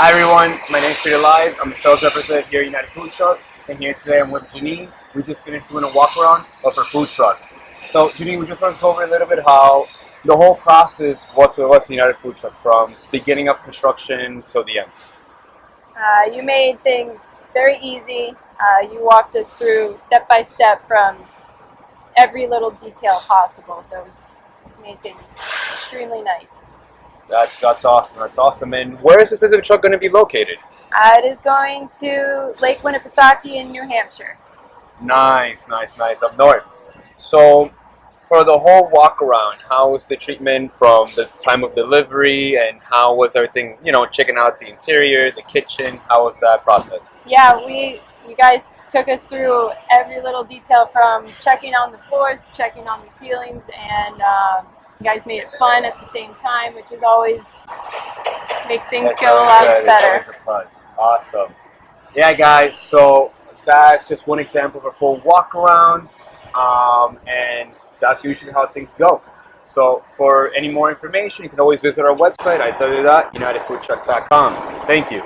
Hi everyone, my name is Peter Live. I'm a sales representative here at United Food Truck, and here today I'm with Janine. We just finished doing a walk around of our food truck. So Janine, we just want to go over a little bit how the whole process was with us at United Food Truck from beginning of construction till the end. You made things very easy. You walked us through step by step from every little detail possible. So you made things extremely nice. That's awesome. That's awesome. And where is the specific truck going to be located? It is going to Lake Winnipesaukee in New Hampshire. Nice up north. So for the whole walk around, how was the treatment from the time of delivery, and how was everything, checking out the interior, the kitchen, how was that process? Yeah, you guys took us through every little detail from checking on the floors to checking on the ceilings, and you guys made it fun at the same time, which is always makes things go a lot better. Awesome. Yeah, guys, so that's just one example of a full walk around, and that's usually how things go. So for any more information, you can always visit our website, unitedfoodtruck.com. Thank you.